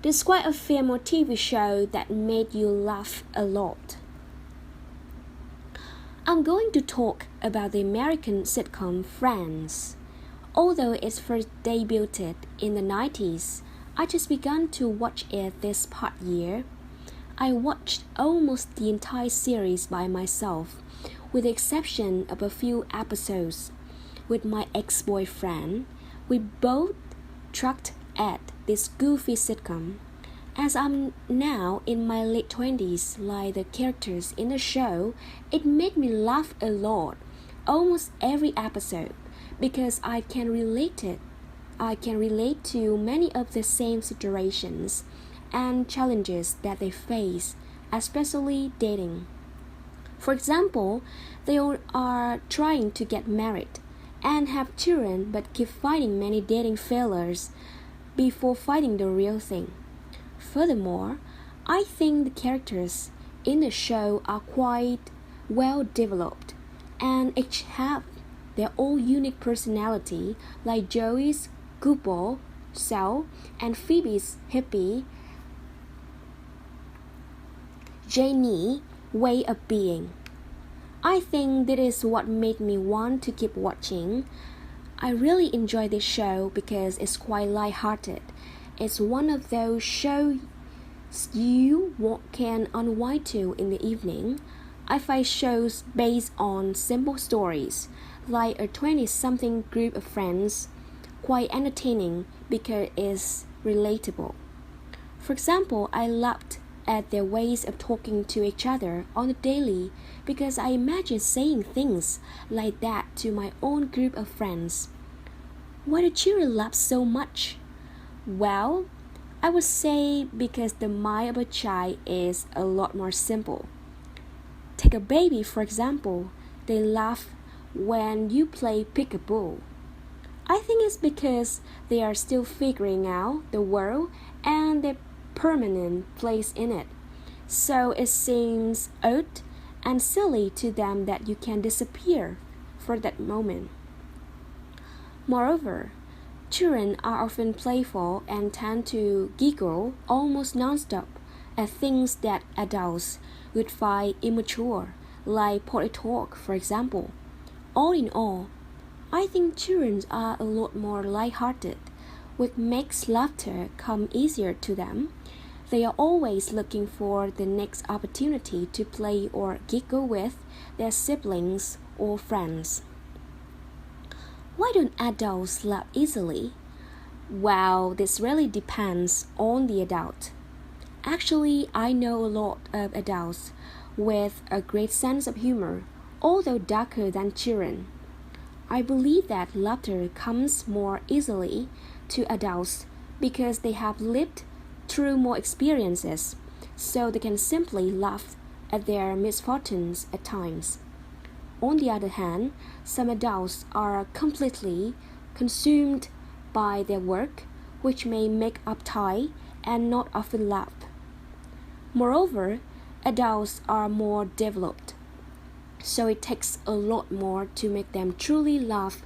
Describe a film or TV show that made you laugh a lot. I'm going to talk about the American sitcom Friends. Although it first debuted in the 90s, I just began to watch it this past year. I watched almost the entire series by myself, with the exception of a few episodes. With my ex-boyfriend, we both trucked at this goofy sitcom. As I'm now in my late 20s, like the characters in the show, it made me laugh a lot, almost every episode, because I can relate to many of the same situations and challenges that they face, especially dating. For example, they all are trying to get married and have children but keep fighting many dating failures before finding the real thing. Furthermore, I think the characters in the show are quite well developed and each have their own unique personality, like Joey's goofball self and Phoebe's hippie, Janie way of being. I think that is what made me want to keep watching. I really enjoy this show because it's quite light-hearted. It's one of those shows you can unwind to in the evening. I find shows based on simple stories, like a 20-something group of friends, quite entertaining because it's relatable. For example, I laughed at their ways of talking to each other on the daily because I imagine saying things like that to my own group of friends. Why do children laugh so much? Well, I would say because the mind of a child is a lot more simple. Take a baby, for example. They laugh when you play peekaboo. I think it's because they are still figuring out the world and their permanent place in it. So it seems odd and silly to them that you can disappear for that moment. Moreover, children are often playful and tend to giggle almost non-stop at things that adults would find immature, like potty talk, for example. All in all, I think children are a lot more light-hearted, which makes laughter come easier to them. They are always looking for the next opportunity to play or giggle with their siblings or friends. Why don't adults laugh easily? Well, this really depends on the adult. Actually, I know a lot of adults with a great sense of humor, although darker than children. I believe that laughter comes more easily to adults because they have lived through more experiences, so they can simply laugh at their misfortunes at times. On the other hand, some adults are completely consumed by their work, which may make uptight and not often laugh. Moreover, adults are more developed, so it takes a lot more to make them truly laugh.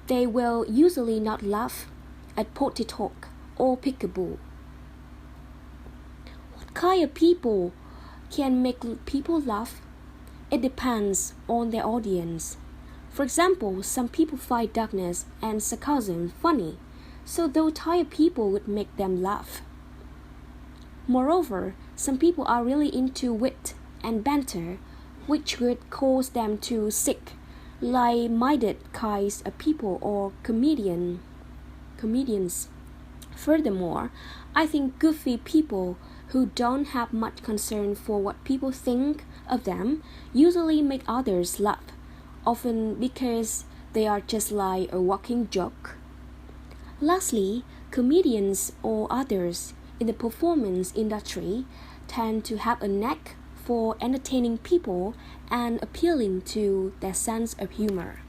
They will usually not laugh at potty talk or peekaboo. What kind of people can make people laugh? It depends on their audience. For example, some people find darkness and sarcasm funny, so those tired people would make them laugh. Moreover, some people are really into wit and banter, which would cause them to seek like-minded kinds of people or comedians. Furthermore, I think goofy people who don't have much concern for what people think of them usually make others laugh, often because they are just like a walking joke. Lastly, comedians or others in the performance industry tend to have a knack for entertaining people and appealing to their sense of humor.